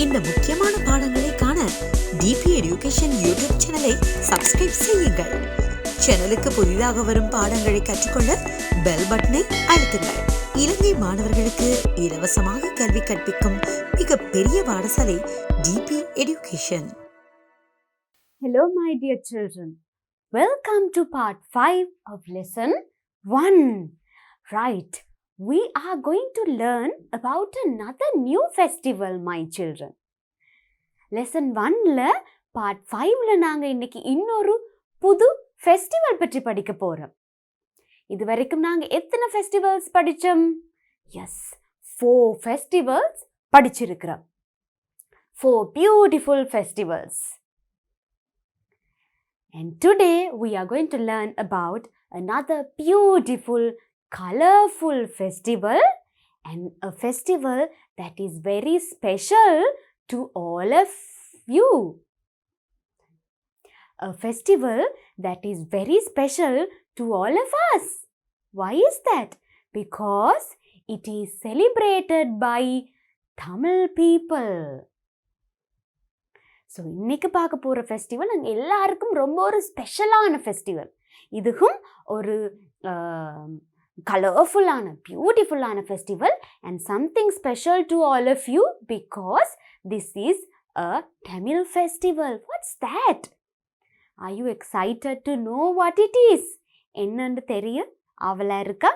இந்த முக்கியமான பாடங்களை காண டிபி எடுகேஷன் யூடியூப் சேனலை சப்ஸ்கிரைப் செய்யுங்கள். சேனலுக்கு புதிதாக வரும் பாடங்களை கற்றுக்கொள்ள பெல் பட்டனை அழுத்துங்கள். இலங்கை மாணவர்களுக்கு இலவசமாக கல்வி கற்பிக்கும் மிகப்பெரிய பாடசாலை DP education. Hello my dear children. Welcome to part 5 of lesson 1. Right. We are going to learn about another new festival, my children. Lesson 1ல part 5ல நாங்க இன்னைக்கு இன்னொரு புது festival பற்றி படிக்க போறோம். இதுவரைக்கும் நாங்க எத்தனை festivals படிச்சோம்? Yes, 4 festivals படிச்சிருக்கிறோம். 4 beautiful festivals. And today we are going to learn about another beautiful, colorful festival, and a festival that is very special to all of you. A festival that is very special to all of us. Why is that? Because it is celebrated by Tamil people. So இன்னைக்கு பார்க்க போகிற festival நாங்கள் எல்லாருக்கும் ரொம்ப ஒரு ஸ்பெஷலான festival. இதுவும் ஒரு கலர்ஃபுல்லான பியூட்டிஃபுல்லான festival and something special to all of you because this is a Tamil festival. What's that? Are you excited to know what it is? என்னன்னு தெரிய அவளாக இருக்கா?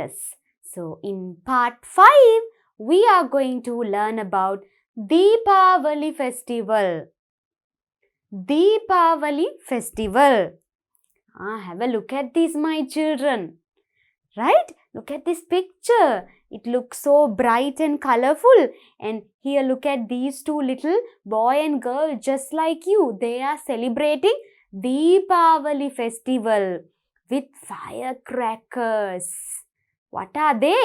Yes. So in part 5 we are going to learn about Deepavali festival. Deepavali festival. Have a look at this, my children. Right? Look at this picture. It looks so bright and colorful. And here look at these two little boy and girl just like you. They are celebrating Deepavali festival with firecrackers. What are they?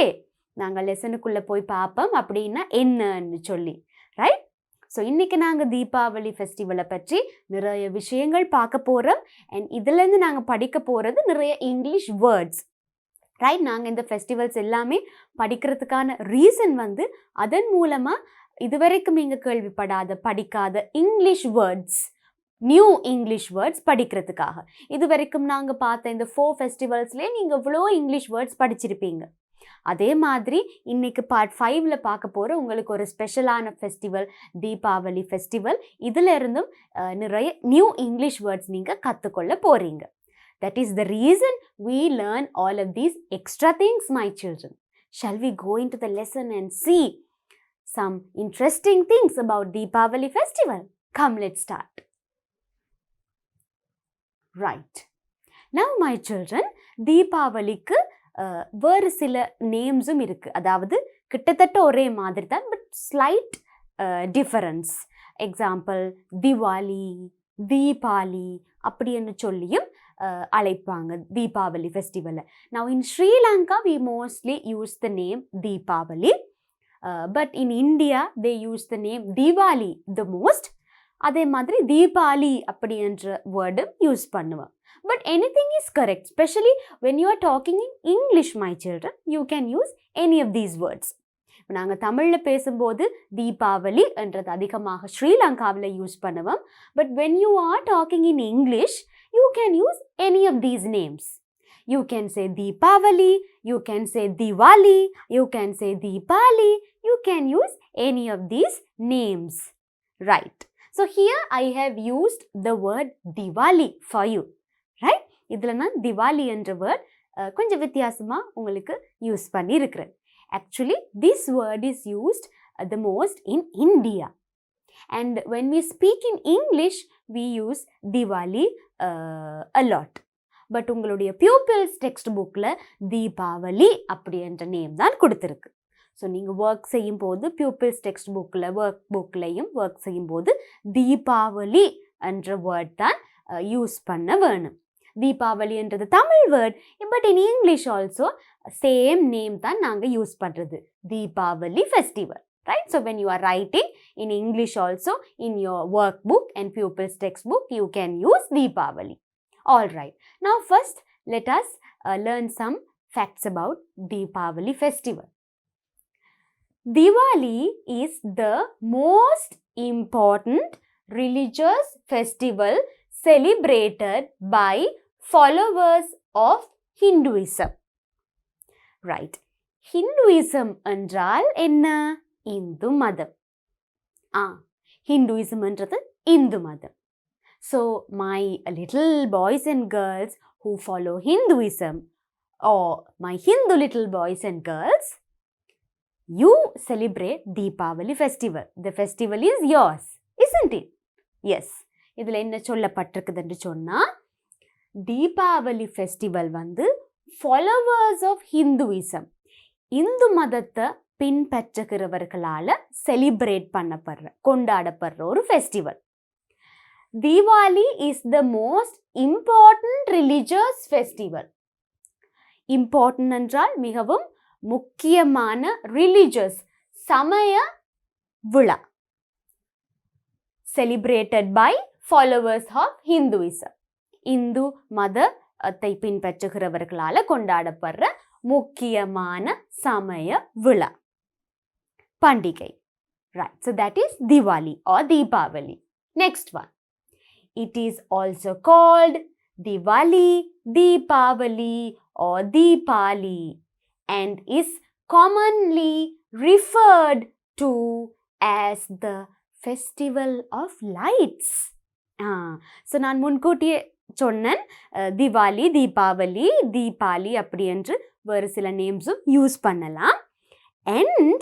நாங்கள் லெசனுக்குள்ளே போய் பார்ப்போம் அப்படின்னா என்னன்னு சொல்லி. Right? So இன்றைக்கி நாங்கள் தீபாவளி ஃபெஸ்டிவலை பற்றி நிறைய விஷயங்கள் பார்க்க போகிறோம். அண்ட் இதுலேருந்து நாங்கள் படிக்க போகிறது நிறைய இங்கிலீஷ் வேர்ட்ஸ். ரைட்? நாங்கள் இந்த ஃபெஸ்டிவல்ஸ் எல்லாமே படிக்கிறதுக்கான ரீசன் வந்து அதன் மூலமாக இதுவரைக்கும் நீங்கள் கேள்விப்படாத படிக்காத English words, new English words படிக்கிறதுக்காக. இது வரைக்கும் நாங்கள் பார்த்த இந்த 4 ஃபெஸ்டிவல்ஸ்லேயே நீங்கள் இவ்வளோ இங்கிலீஷ் வேர்ட்ஸ் படிச்சிருப்பீங்க. அதே மாதிரி இன்னைக்கு பார்ட் 5ல பார்க்க போகிற உங்களுக்கு ஒரு ஸ்பெஷலான ஃபெஸ்டிவல் தீபாவளி ஃபெஸ்டிவல். இதில் இருந்தும் நிறைய நியூ இங்கிலீஷ் வேர்ட்ஸ் நீங்கள் கற்றுக்கொள்ள போகிறீங்க. That is the reason we learn all of these extra things, my children. Shall we go into the lesson and see some interesting things about Deepavali festival? Come, let's start. Right. Now, my children, தீபாவளிக்கு வேறு சில நேம்ஸும் இருக்குது. அதாவது கிட்டத்தட்ட ஒரே மாதிரி தான், but slight difference. Example Diwali, Deepavali அப்படின்னு சொல்லியும் அழைப்பாங்க தீபாவளி ஃபெஸ்டிவலை. Now in Sri Lanka we mostly use the name Deepavali, but in India they use the name Deepavali the most. அதே மாதிரி தீபாவளி அப்படின்ற வேர்டும் யூஸ் பண்ணுவோம். But anything is correct, especially when you are talking in English, my children. You can use any of these words. நாங்கள் தமிழில் பேசும்போது தீபாவளி என்றது அதிகமாக ஸ்ரீலங்காவில் யூஸ் பண்ணுவோம். But when you are talking in English, you can use any of these names. You can say Deepavali, you can say Diwali, you can say Deepali, you can use any of these names. Right. So here I have used the word Diwali for you. Right? இதில் நான் திவாலி என்ற word கொஞ்சம் வித்தியாசமாக உங்களுக்கு use பண்ணியிருக்கிறேன். Actually this word is used the most in India. And when we speak in English we use Diwali a lot. But உங்களுடைய pupils text புக்கில் தீபாவளி அப்படின்ற நேம் தான் கொடுத்துருக்கு. ஸோ நீங்கள் ஒர்க் செய்யும்போது பியூப்பிள்ஸ் டெக்ஸ்ட் புக்கில் ஒர்க் புக்லையும் ஒர்க் செய்யும்போது தீபாவளி என்ற வேர்ட் தான் யூஸ் பண்ண வேணும். தீபாவளி என்றது Tamil word, but in English also same name தான் நாங்கள் யூஸ் பண்ணுறது, Deepavali festival. Right? So when you are writing in English also in your workbook and pupils textbook you can use Deepavali. All right. Now first let us learn some facts about Deepavali festival. Diwali is the most important religious festival celebrated by followers of Hinduism. Right. Hinduism என்றால் என்ன? இந்து மதம். Hinduism என்றது இந்து மதம். So, my little boys and girls who follow Hinduism, or my Hindu little boys and girls, you celebrate Deepavali festival. The festival is yours, isn't it? Yes. இதில் என்ன சொல்லப்பட்டிருக்குதுன்னு சொன்னா, Deepavali festival வந்து followers of Hinduism, Hindu மதத்தை பின்பற்றுகிறவர்களால் celebrate கொண்டாடப்படுற ஒரு festival. Diwali is the most important religious festival. Important என்றால் மிகவும் முக்கியமான religious சமய விழா. Celebrated by followers of Hinduism. Hindu மதத்தை பின்பற்றுகிறவர்களால் கொண்டாடப்படுற முக்கியமான சமய விழா பண்டிகை. Right. So that is Diwali or Deepavali. Next one. It is also called Diwali, Deepavali or Deepali and is commonly referred to as the festival of lights. So நான் முன்கூட்டியே சொன்னேன் திவாலி, தீபாவளி, தீபாலி அப்படி என்று வேறு சில நேம்ஸும் யூஸ் பண்ணலாம். And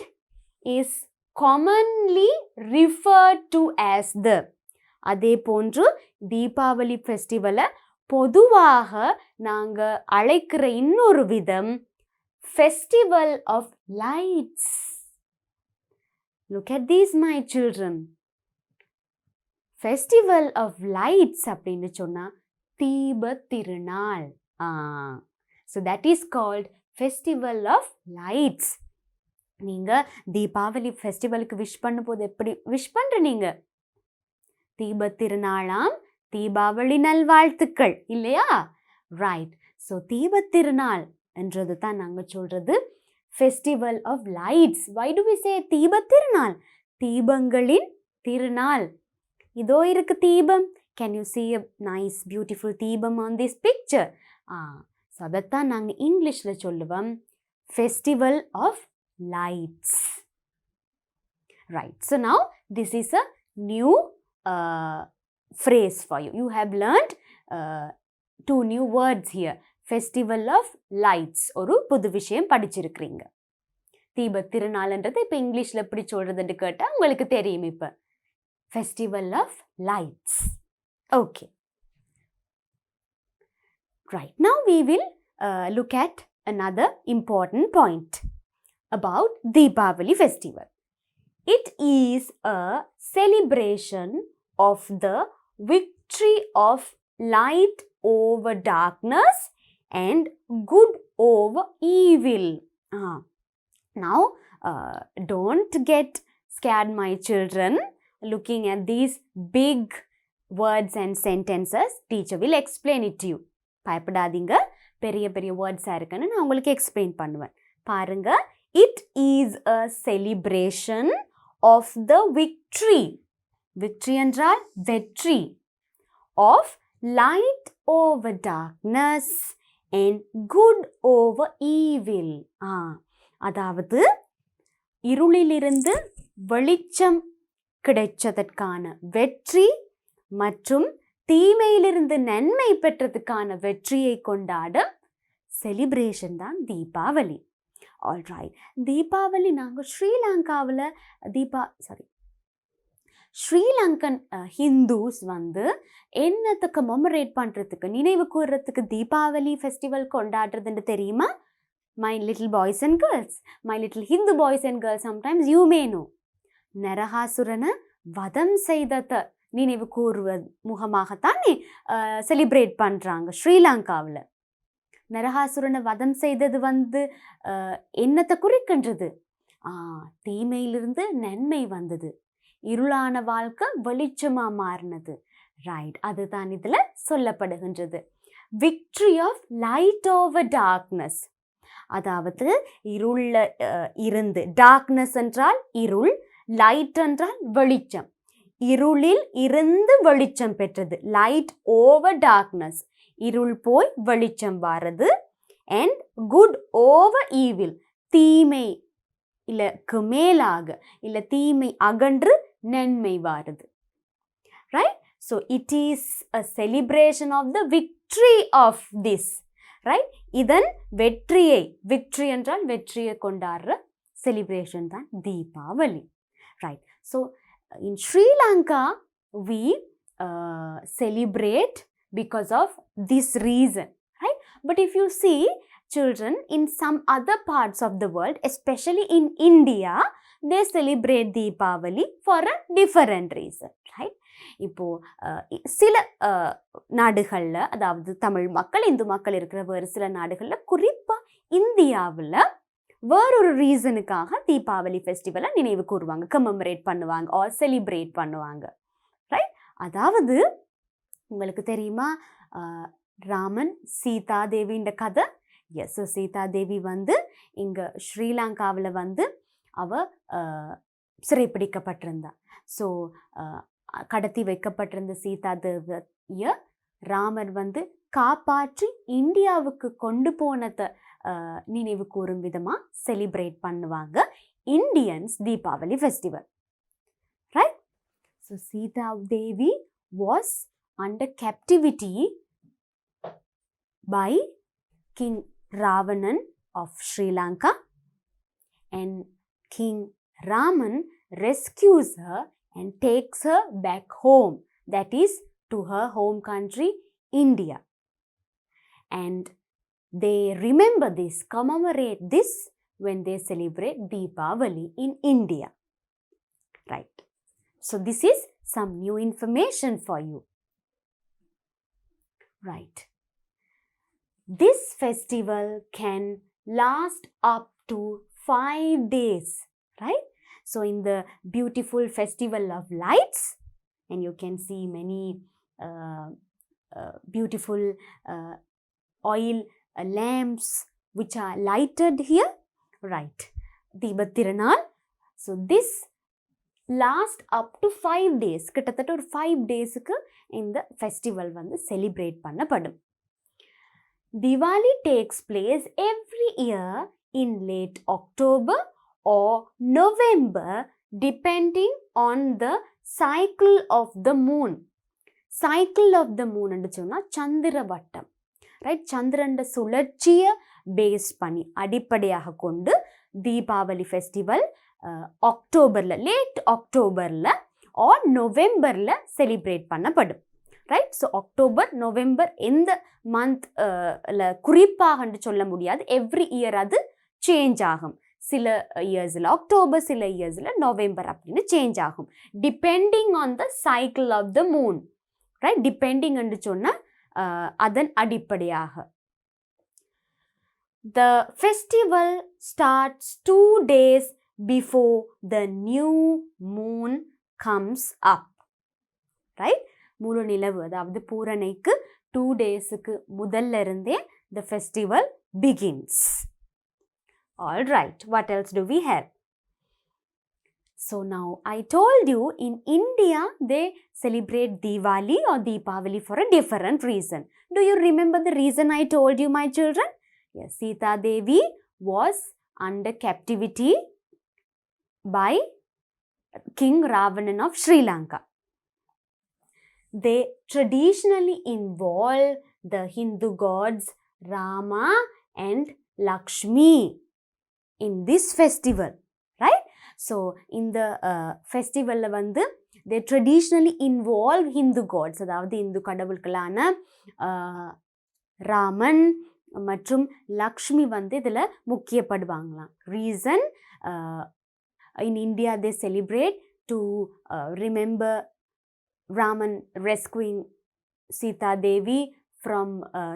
is commonly referred to as the, அதே போன்று தீபாவளி ஃபெஸ்டிவலை பொதுவாக நாங்கள் அழைக்கிற இன்னொரு விதம் festival of lights. Look at these my children. Festival of lights அப்படின்னு சொன்னால் தீப திருநாள். So that is called festival of lights. நீங்கள் தீபாவளி ஃபெஸ்டிவலுக்கு விஷ் பண்ணும்போது எப்படி விஷ் பண்ணுறீங்க? தீப திருநாளாம் தீபாவளி நல்வாழ்த்துக்கள் இல்லையா? ரைட். ஸோ தீப திருநாள் என்றது தான் நாங்கள் சொல்கிறது festival of lights. Why do we say Deepa Thirunal? தீபங்களின் திருநாள். இதோ இருக்கு தீபம். Can you see a nice beautiful deepam on this picture? So அதைத்தான் நாங்கள் இங்கிலீஷில் சொல்லுவோம் festival of lights. Right. So now this is a new phrase for you. You have learned 2 new words here. Festival of lights. ஒரு புது விஷயம் படிச்சிருக்கிறீங்க. தீப திருநாள்ன்றது இப்போ இங்கிலீஷில் எப்படி சொல்கிறதுன்னு கேட்டால் உங்களுக்கு தெரியும். இப்போ festival of lights. Okay. Right. Now we will look at another important point about Deepavali festival. It is a celebration of the victory of light over darkness and good over evil. Now, don't get scared, my children, looking at these big words and sentences. Teacher will explain it to you. பயப்படாதீங்க, பெரிய பெரிய வேர்ட்ஸாக இருக்குன்னு நான் உங்களுக்கு explain பண்ணுவேன். பாருங்க. It is a celebration of the victory. Victory என்றால் வெற்றி. Of light over darkness and good over evil. அதாவது இருளிலிருந்து வெளிச்சம் கிடைச்சதற்கான வெற்றி மற்றும் தீமையிலிருந்து நன்மை பெற்றதுக்கான வெற்றியை கொண்டாட செலிப்ரேஷன் தான் தீபாவளி. ஆல்ரைட். தீபாவளி நாங்கள் ஸ்ரீலங்காவில் ஸ்ரீலங்கன் ஹிந்துஸ் வந்து என்னத்தை கமெமரேட் பண்ணுறதுக்கு, நினைவு கூறுறதுக்கு தீபாவளி ஃபெஸ்டிவல் கொண்டாடுறதுன்னு தெரியுமா? My little boys and girls, my little Hindu boys and girls, sometimes you may know. நரகாசுரனை வதம் செய்ததை நினைவு கூறுவது முகமாகத்தானே செலிப்ரேட் பண்ணுறாங்க ஸ்ரீலங்காவில். நரகாசுரனை வதம் செய்தது வந்து என்னத்தை குறிக்கின்றது? தீமையிலிருந்து நன்மை வந்தது, இருளான வாழ்க்கை வெளிச்சமாக மாறினது. ரைட். அதுதான் இதில் சொல்லப்படுகின்றது. Victory of light over darkness. அதாவது இருள்ல இருந்து, டார்க்னஸ் என்றால் இருள், லைட் என்றால் வெளிச்சம், இருளில் இருந்து வெளிச்சம் பெற்றது, லைட் ஓவர் டார்க்னஸ், இருள் போய் வெளிச்சம் வாரது. அண்ட் குட் ஓவர் ஈவில், தீமை இல்லக்கு மேலாக இல்ல தீமை அகன்று நன்மை வாருது. Right? So it is a celebration of the victory of this. Right? இதன் வெற்றியை, victory என்றால் வெற்றியை கொண்டாடுற celebration தான் Deepavali. Right? So in Sri Lanka we celebrate because of this reason. Right? But if you see children in some other parts of the world, especially in India, they celebrate Deepavali for a different reason. Right? இப்போ சில நாடுகளில், அதாவது தமிழ் மக்கள், இந்து மக்கள் இருக்கிற வேறு சில நாடுகளில், குறிப்பாக இந்தியாவில் வேறொரு ரீசனுக்காக தீபாவளி ஃபெஸ்டிவலை நினைவு கூறுவாங்க, கமெமரேட் பண்ணுவாங்க, ஆர் செலிப்ரேட் பண்ணுவாங்க. ரைட்? அதாவது உங்களுக்கு தெரியுமா ராமன் சீதா தேவின்ற கதை? எஸ், சீதா தேவி வந்து இங்கே ஸ்ரீலங்காவில் வந்து அவ சிறைப்பிடிக்கப்பட்டிருந்தா. ஸோ கடத்தி வைக்கப்பட்டிருந்த சீதா தேவியை ராமர் வந்து காப்பாற்றி இந்தியாவுக்கு கொண்டு போனதை நினைவு கூறும் விதமாக செலிப்ரேட் பண்ணுவாங்க Indians Deepavali festival. Right? So Sita Devi was under captivity by king Ravanan of Sri Lanka, and king Raman rescues her and takes her back home, that is to her home country India. And they remember this, commemorate this when they celebrate Deepavali in India. Right? So this is some new information for you. Right? This festival can last up to 5 days. Right? So in the beautiful festival of lights, and you can see many beautiful oil lamps which are lighted here. Right? Deepathirunal. So this last up to 5 days. கிட்டத்தட்ட ஒரு 5 daysக்கு இந்த festival வந்து celebrate பண்ணப்படும். Diwali takes place every year in late October or November, depending on the cycle of the moon. Cycle of the moon என்று சொன்னா சந்திர வட்டம். Right? சந்திரன் சுழற்சியை base பண்ணி அடிப்படையாக கொண்டு தீபாவளி ஃபெஸ்டிவல் அக்டோபரில், லேட் அக்டோபரில் ஆர் நவம்பரில் செலிப்ரேட் பண்ணப்படும். ரைட்? ஸோ அக்டோபர், நவம்பர் எந்த மந்த்ல குறிப்பாக சொல்ல முடியாது. எவ்ரி இயர் அது சேஞ்ச் ஆகும். சில இயர்ஸில் அக்டோபர், சில இயர்ஸில் நவம்பர் அப்படின்னு சேஞ்ச் ஆகும், depending on the cycle of the moon. Right? Depending என்று சொன்னால் அதன் அடிப்படையாக. The festival starts 2 days before the new moon comes up. Right? முழு நிலவு, அதாவது பூரணைக்கு 2 daysக்கு முதல்ல இருந்தே the festival begins. All right, what else do we have? So now I told you in India they celebrate Diwali or Deepavali for a different reason. Do you remember the reason I told you, my children? Yes, Sita Devi was under captivity by King Ravanan of Sri Lanka. They traditionally involve the Hindu gods Rama and Lakshmi in this festival, right? So in the festival வந்து they traditionally involve Hindu gods, அதாவது இந்து கடவுள்களான ராமன் மற்றும் லக்ஷ்மி வந்து இதில் முக்கியப்படுவாங்களாம். Reason, in India they celebrate to remember Raman rescuing Sita Devi from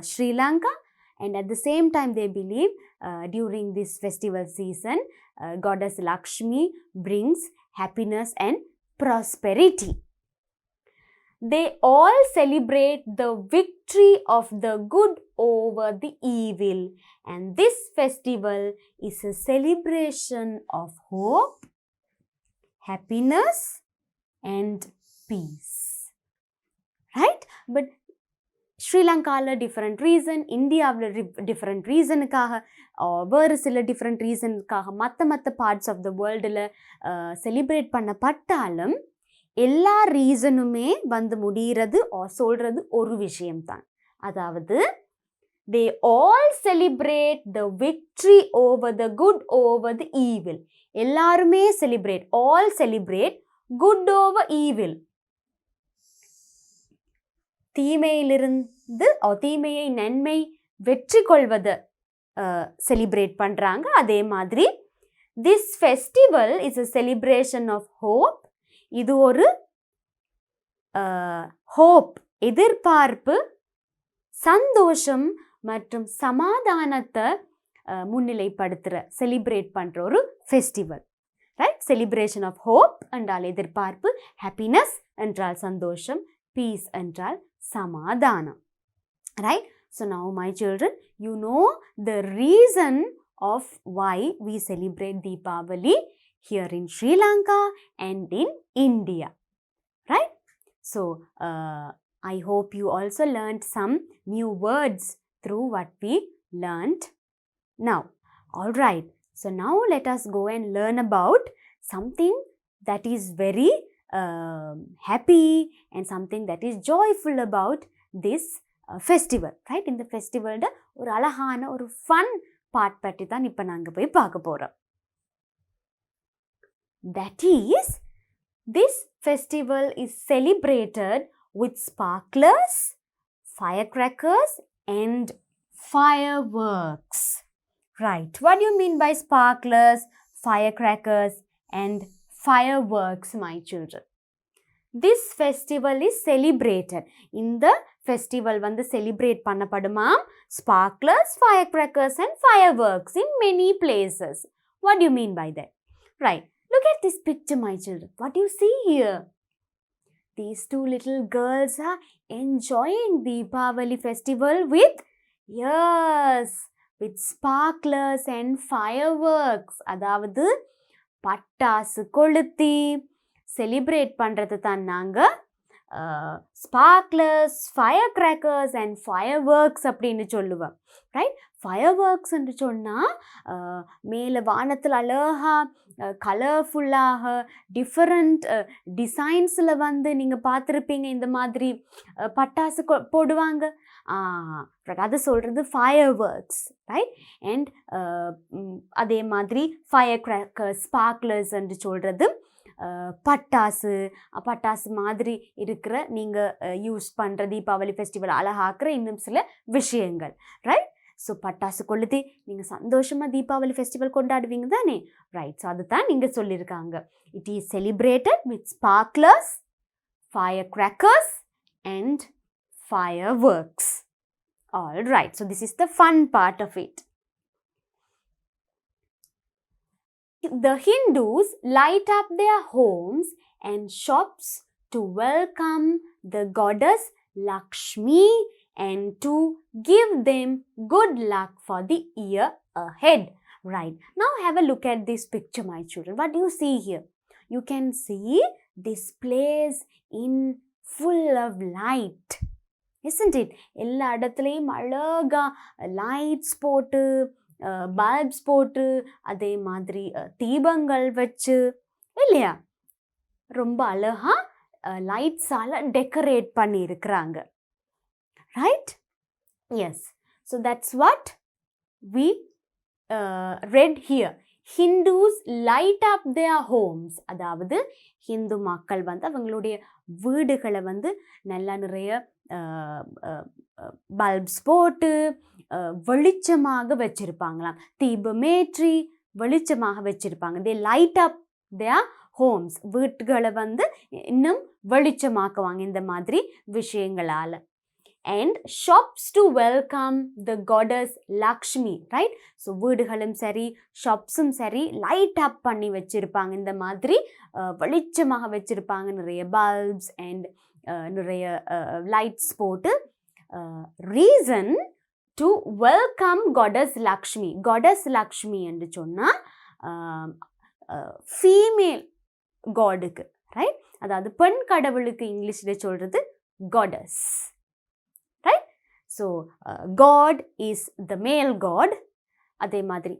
Sri Lanka, and at the same time they believe during this festival season goddess Lakshmi brings happiness and prosperity. They all celebrate the victory of the good over the evil. And this festival is a celebration of hope, happiness, and peace. Right? But ஸ்ரீலங்காவில் different reason, இந்தியாவில் different ரீசனுக்காக, வேறு சில different ரீசனுக்காக மற்ற parts of the வேர்ல்டில் celebrate பண்ணப்பட்டாலும் எல்லா ரீசனுமே வந்து முடிகிறது சொல்கிறது ஒரு விஷயம்தான். அதாவது they all celebrate the victory over the good over the evil. எல்லாருமே celebrate, all celebrate good over evil. தீமையிலிருந்து தீமையை நன்மை வெற்றி கொள்வதை செலிப்ரேட் பண்ணுறாங்க. அதே மாதிரி this festival is a celebration of hope. இது ஒரு ஹோப், எதிர்பார்ப்பு, சந்தோஷம் மற்றும் சமாதானத்தை முன்னிலைப்படுத்துகிற செலிப்ரேட் பண்ணுற ஒரு festival. Right? Celebration of hope என்றால் எதிர்பார்ப்பு, ஹாப்பினஸ் என்றால் சந்தோஷம், பீஸ் என்றால் சமாதானம். Right? So now my children, you know the reason of why we celebrate Deepavali here in Sri Lanka and in India. Right? So I hope you also learned some new words through what we learned now. All right. So now let us go and learn about something that is very happy and something that is joyful about this festival. Right? இந்த ஃபெஸ்டிவலோட ஒரு அழகான ஒரு fun part பற்றி தான் இப்போ நாங்கள் போய் பார்க்க போகிறோம். That is, this festival is celebrated with sparklers, firecrackers and fireworks. Right. What do you mean by sparklers, firecrackers and fireworks, my children? This festival is celebrated. இந்த festival வந்து celebrate பண்ணப்படுமாம் sparklers, firecrackers and fireworks in many places. What do you mean by that? Right. Look at this picture, my children. What do you see here? These two little girls are enjoying Deepavali festival with, yes, with sparklers and fireworks. அதாவது பட்டாசு கொளுத்தி celebrate பண்ணுறது தான் நாங்கள் sparklers, fire crackers and fire works அப்படின்னு சொல்லுவோம். Right? Fire works என்று சொன்னால் மேலே வானத்தில் அழகாக கலர்ஃபுல்லாக டிஃப்ரெண்ட் டிசைன்ஸில் வந்து நீங்கள் பார்த்துருப்பீங்க, இந்த மாதிரி பட்டாசு போடுவாங்க. அது சொல்கிறது ஃபயர் ஒர்க்ஸ். ரைட்? அண்ட் அதே மாதிரி ஃபயர் கிராக்கர்ஸ், ஸ்பார்க்லர்ஸ் என்று சொல்கிறது பட்டாசு மாதிரி இருக்கிற நீங்கள் யூஸ் பண்ணுற தீபாவளி ஃபெஸ்டிவல் அழகாக்குற இன்னும் சில விஷயங்கள். ரைட்? ஸோ பட்டாசு கொளுத்தி நீங்கள் சந்தோஷமாக தீபாவளி ஃபெஸ்டிவல் கொண்டாடுவீங்க தானே? ரைட். ஸோ அதுதான் நீங்கள் சொல்லியிருக்காங்க. It is celebrated with sparklers, fire crackers and fireworks. All right. So this is the fun part of it. The Hindus light up their homes and shops to welcome the goddess Lakshmi and to give them good luck for the year ahead. Right. Now have a look at this picture, my children. What do you see here? You can see this place in full of light. Isn't it? எல்லா இடத்துலையும் அழகா lights போட்டு, bulbs போட்டு, அதே மாதிரி தீபங்கள் வச்சு, இல்லையா, ரொம்ப அழகா லைட்ஸால் டெக்கரேட் பண்ணியிருக்கிறாங்க. Right? Yes. So that's what we read here. Hindus light up their homes. அதாவது ஹிந்து மக்கள் வந்து அவங்களுடைய வீடுகளை வந்து நல்லா நிறைய பல்ப்ஸ் போட்டு வெளிச்சமாக வச்சிருப்பாங்களாம். தீபமேற்றி வெளிச்சமாக வச்சிருப்பாங்க. தே லைட் அப் தேர் ஹோம்ஸ். வீட்டுகளை வந்து இன்னும் வெளிச்சமாக்குவாங்க இந்த மாதிரி விஷயங்களால். And shops to welcome the goddess Lakshmi. Right? So வீடுகளும் சரி, ஷாப்ஸும் சரி லைட் அப் பண்ணி வச்சுருப்பாங்க. இந்த மாதிரி வெளிச்சமாக வச்சுருப்பாங்க. நிறைய பல்ப்ஸ் அண்ட் நிறைய லைட்ஸ் போட்டு. Reason to welcome goddess Lakshmi. Goddess Lakshmi என்று சொன்னால் ஃபீமேல் காடுக்கு, ரைட்? அதாவது பெண் கடவுளுக்கு இங்கிலீஷில் சொல்கிறது goddess, right? So god is the male god. அதே மாதிரி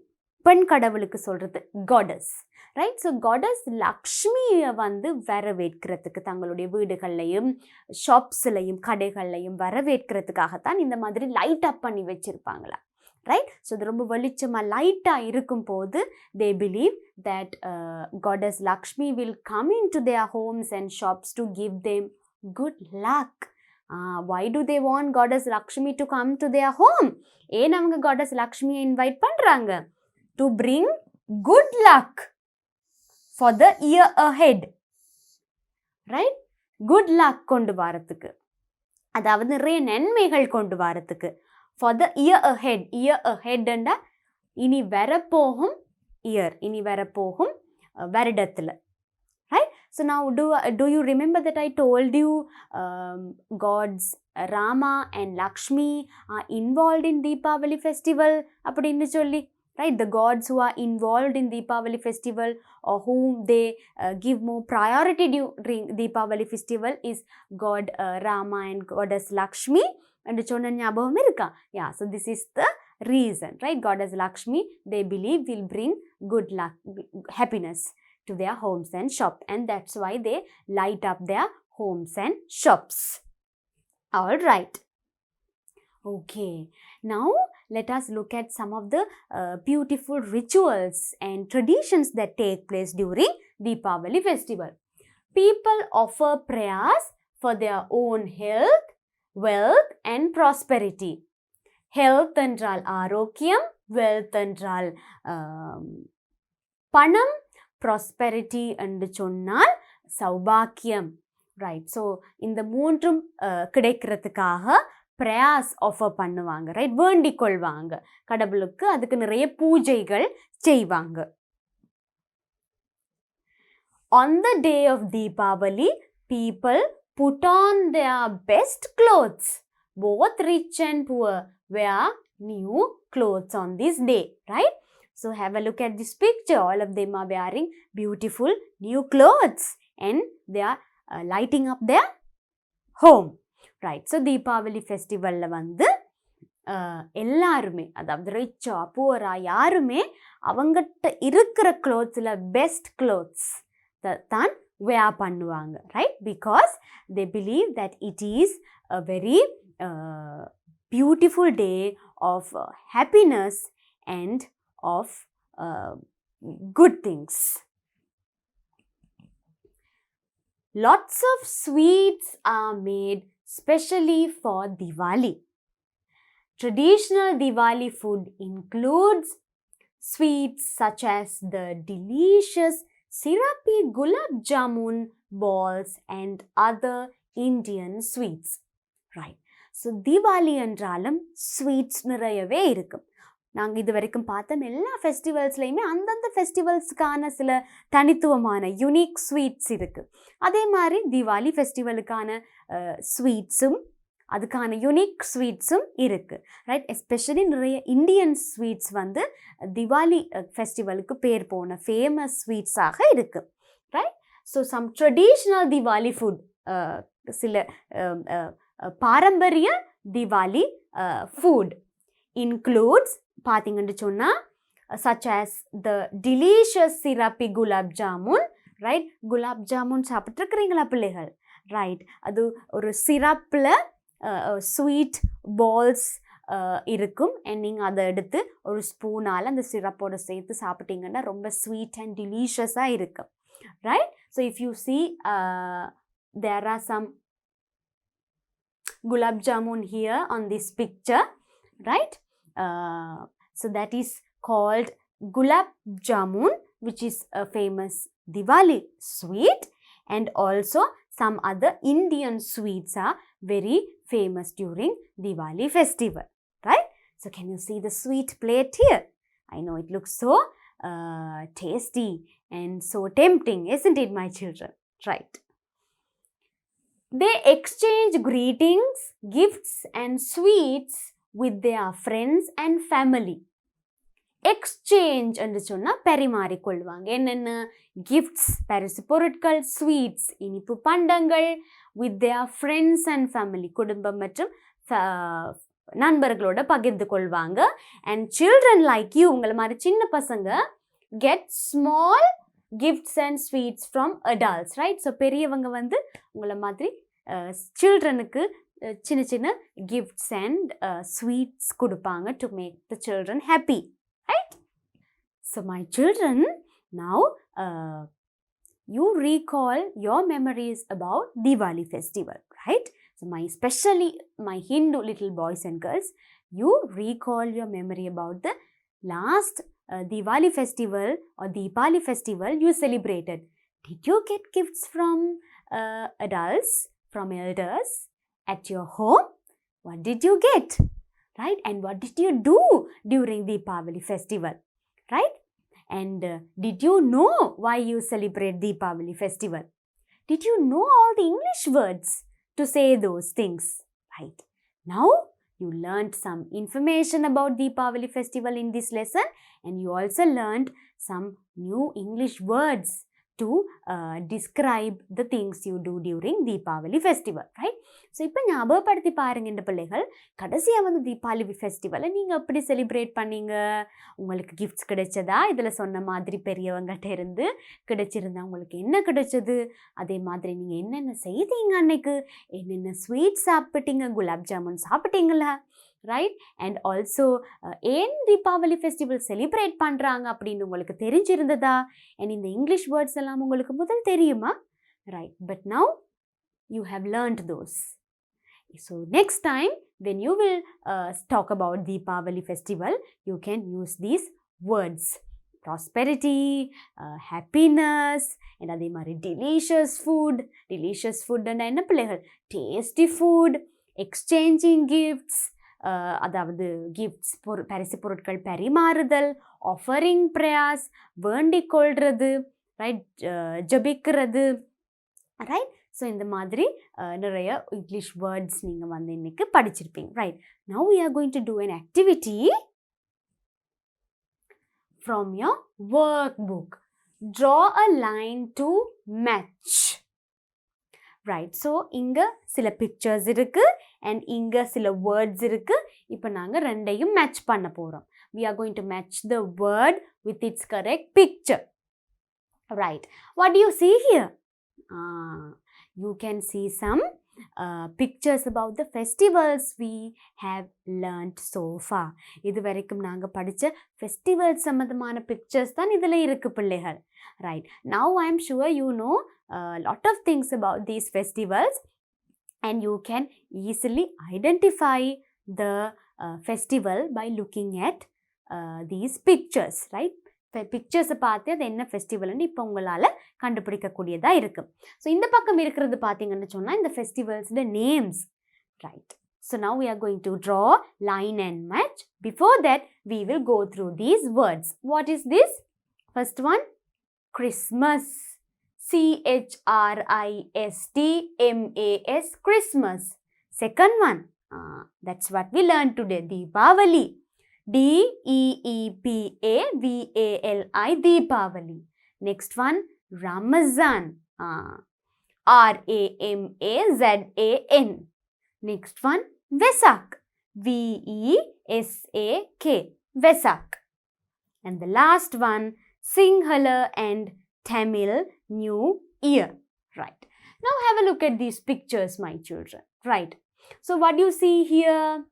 பெண் கடவுளுக்கு சொல்கிறது goddess, ரைட்? ஸோ goddess லக்ஷ்மியை வந்து வரவேற்கிறதுக்கு தங்களுடைய வீடுகள்லையும் ஷாப்ஸ்லையும் கடைகள்லையும் வரவேற்கிறதுக்காகத்தான் இந்த மாதிரி லைட் அப் பண்ணி வச்சுருப்பாங்களா, ரைட்? ஸோ இது ரொம்ப வெளிச்சமாக லைட்டாக இருக்கும் போது they believe that goddess Lakshmi will come into their homes and shops to give them good luck. Why do they want goddess Lakshmi to come to their home? ஏன் அவங்க goddess லக்ஷ்மியை invite பண்ணுறாங்க? To bring good luck for the year ahead, right? Good luck கொண்டு வரத்துக்கு, அதாவது நிறைய நன்மைகள் கொண்டு வரத்துக்கு. For the year ahead. Year ahead என்றா இனி வரப்போகும் year, இனி வரப்போகும் வருடத்தில், right? So now do you remember that I told you gods Rama and Lakshmi are involved in Deepavali festival அப்படின்னு சொல்லி, right? The gods who are involved in Deepavali festival or whom they give more priority during Deepavali festival is God Rama and goddess Lakshmi. என்று சொன்ன ஞாபகம் இருக்கா? Yeah, so this is the reason, right? Goddess Lakshmi, they believe, will bring good luck, happiness to their homes and shops, and that's why they light up their homes and shops. All right. Okay, now let us look at some of the beautiful rituals and traditions that take place during Deepavali festival. People offer prayers for their own health, wealth and prosperity. Health என்றால் ஆரோக்கியம், wealth என்றால் பணம், prosperity என்று சொன்னால் சௌபாக்கியம், right? So இந்த மூன்றும் கிடைக்கிறதுக்காக பிரயாஸ் offer பண்ணுவாங்க, right? வேண்டிக் கொள்வாங்க கடவுளுக்கு, அதுக்கு நிறைய பூஜைகள் செய்வாங்க. On the day of Deepavali, people put on their best clothes. Both rich and poor wear new clothes on this day, right? So have a look at this picture. All of them are wearing beautiful new clothes and they are lighting up their home, right? So Deepavali festival வந்து எல்லாருமே, அதாவது ரிச்சா பூரா யாருமே அவங்ககிட்ட இருக்கிற க்ளோத்ஸில் best clothes தான் wear பண்ணுவாங்க, right? Because they believe that it is a very beautiful day of happiness and of good things. Lots of sweets are made specially for Diwali. Traditional Diwali food includes sweets such as the delicious syrupy gulab jamun balls and other Indian sweets, right? So Diwali என்றாலும் sweets நிறையவே இருக்கும். நாங்கள் இது வரைக்கும் பார்த்தோம் எல்லா ஃபெஸ்டிவல்ஸ்லையுமே அந்தந்த ஃபெஸ்டிவல்ஸுக்கான சில தனித்துவமான யுனிக் ஸ்வீட்ஸ் இருக்குது. அதே மாதிரி தீபாவளி ஃபெஸ்டிவலுக்கான ஸ்வீட்ஸும் அதுக்கான யுனிக் ஸ்வீட்ஸும் இருக்குது, ரைட்? எஸ்பெஷலி நிறைய இந்தியன் ஸ்வீட்ஸ் வந்து திவாலி ஃபெஸ்டிவலுக்கு பேர் போன ஃபேமஸ் ஸ்வீட்ஸாக இருக்குது, right? So some traditional Diwali food, சில பாரம்பரிய திவாலி ஃபுட் இன்க்ளூட்ஸ் பார்த்தீங்கன்னு சொன்னால் such as the delicious syrupy gulab jamun, right? Gulab jamun சாப்பிட்ருக்குறீங்களா பிள்ளைகள்? ரைட், அது ஒரு சிரப்பில் ஸ்வீட் பால்ஸ் இருக்கும். அண்ட் நீங்கள் அதை எடுத்து ஒரு ஸ்பூனால் அந்த சிரப்போடு சேர்த்து சாப்பிட்டீங்கன்னா ரொம்ப ஸ்வீட் அண்ட் டெலிஷியஸாக இருக்கும், right? So if you see there are some gulab jamun here on this picture, right? So that is called gulab jamun, which is a famous Diwali sweet, and also some other Indian sweets are very famous during Diwali festival, right? So can you see the sweet plate here? I know it looks so tasty and so tempting, isn't it, my children? Right. They exchange greetings, gifts and sweets with their friends and family. Exchange என்று சொன்னால் பரிமாறிக்கொள்வாங்க. என்னென்ன? Gifts பரிசு பொருட்கள், sweets இனிப்பு பண்டங்கள், with their friends and family குடும்பம் மற்றும் நண்பர்களோட பகிர்ந்து கொள்வாங்க. and children like you உங்களை மாதிரி சின்ன பசங்க get small gifts and sweets from adults, right? So பெரியவங்க வந்து உங்களை மாதிரி சில்ட்ரனுக்கு சின்ன சின்ன கிஃப்ட்ஸ் அண்ட் ஸ்வீட்ஸ் கொடுப்பாங்க to make the children happy. Right? So my children, now you recall your memories about Diwali festival, right? So especially my Hindu little boys and girls, you recall your memory about the last Diwali festival or Deepali festival you celebrated. Did you get gifts from adults, from elders at your home? What did you get? Right? And what did you do during the Deepavali festival? Right? And did you know why you celebrate Deepavali festival? Did you know all the English words to say those things? Right? Now you learned some information about Deepavali festival in this lesson, and you also learned some new English words to describe the things you do during Deepavali festival, right? So இப்போ ஞாபகப்படுத்தி பாருங்க இந்த பிள்ளைகள், கடைசியாக வந்து தீபாவளி ஃபெஸ்டிவலை நீங்கள் எப்படி celebrate பண்ணீங்க? உங்களுக்கு கிஃப்ட்ஸ் கிடைச்சதா? இதில் சொன்ன மாதிரி பெரியவங்ககிட்ட இருந்து கிடைச்சிருந்தா உங்களுக்கு என்ன கிடைச்சது? அதே மாதிரி நீங்கள் என்னென்ன செய்தீங்க அன்னைக்கு? என்னென்ன ஸ்வீட்ஸ் சாப்பிட்டீங்க? குலாப் ஜாமுன் சாப்பிட்டீங்களா? ரைட்? அண்ட் ஆல்சோ ஏன் தீபாவளி ஃபெஸ்டிவல் செலிப்ரேட் பண்ணுறாங்க அப்படின்னு உங்களுக்கு தெரிஞ்சிருந்ததா? அண்ட் இந்த இங்கிலீஷ் வேர்ட்ஸ் எல்லாம் உங்களுக்கு முதல் தெரியுமா? Right, but now you have learned those. So next time when you will talk about Deepavali festival, you can use these words: prosperity, happiness, and adhe mari delicious food and enna pilaigal tasty food, exchanging gifts, அதாவது gifts பரிசு பொருட்கள் பரிமாறுதல், offering prayers வேண்டிக் கொள்றது, right, ஜபிக்கிறது, right. So இந்த மாதிரி நிறைய English words நீங்கள் வந்து இன்னைக்கு படிச்சிருப்பீங்க, right. Now we are going to do an activity from your workbook. Draw a line to match. Right, so இங்கே சில பிக்சர்ஸ் இருக்குது அண்ட் இங்கே சில வேர்ட்ஸ் இருக்குது. இப்போ நாங்கள் ரெண்டையும் மேட்ச் பண்ண போகிறோம். we are going to match the word with its correct picture. Right, what do you see here? You can see some pictures about the festivals we have learned so far. இது வரைக்கும் நாங்கள் படித்த festivals சம்மந்தமான pictures தான் இதில் இருக்குது பிள்ளைகள். Right, now I am sure you know a lot of things about these festivals and you can easily identify the festival by looking at these pictures, right? பிக்சர்ஸை பார்த்து அது என்ன ஃபெஸ்டிவல்னு இப்போ உங்களால் கண்டுபிடிக்கக்கூடியதாக இருக்குது. ஸோ இந்த பக்கம் இருக்கிறது பார்த்தீங்கன்னு சொன்னால் இந்த ஃபெஸ்டிவல்ஸோட names, right. So now we are going to draw line and match. Before that we will go through these words. What is this? First one, Christmas. CHRISTMAS, Christmas. Second one, that's what we learned today, Deepavali. DEEPAVALI, Deepavali. Next one, Ramazan. RAMAZAN. Next one, Vesak. VESAK, Vesak. And the last one, Sinhala and Tamil New Year. Right. Now have a look at these pictures, my children. Right. So what do you see here?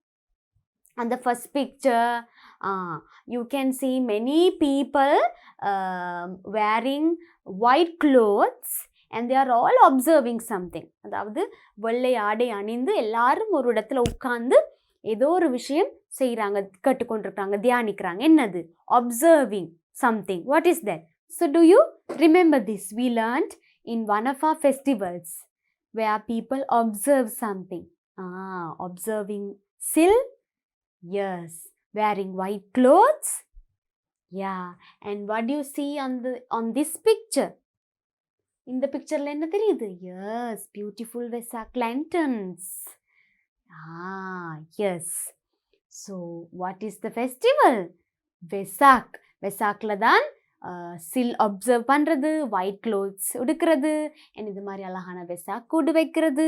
On the first picture, you can see many people wearing white clothes and they are all observing something. அதாவது வெள்ளை ஆடை அணிந்து எல்லாரும் ஒரு இடத்துல உட்கார்ந்து ஏதோ ஒரு விஷயம் செய்கிறாங்க, கற்றுக்கொண்டிருக்காங்க, தியானிக்கிறாங்க. என்னது? Observing something. What is that? So do you remember this? We learned in one of our festivals where people observe something. Observing silk. Yes, wearing white clothes. Yeah, and what do you see on this picture? In the picture la enna theriyudhu? Yes, beautiful Vesak lanterns. Yes. So what is the festival? Vesak. Vesakல தான் sil observe பண்ணுறது, white clothes உடுக்கிறது, and இது மாதிரி அழகான வெசாக் கூடு வைக்கிறது.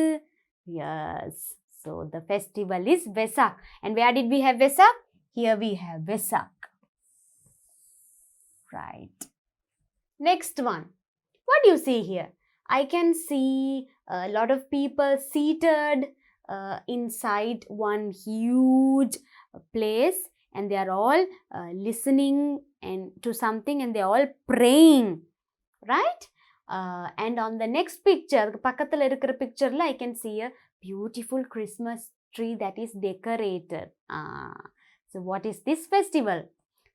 Yes, so the festival is Vesak. And where did we have Vesak? Here we have Vesak. Right. Next one. What do you see here? I can see a lot of people seated inside one huge place, and they are all listening and to something, and they are all praying, right? And on the next picture, பக்கத்துல இருக்கிற pictureல I can see a beautiful Christmas tree that is decorated. So what is this festival?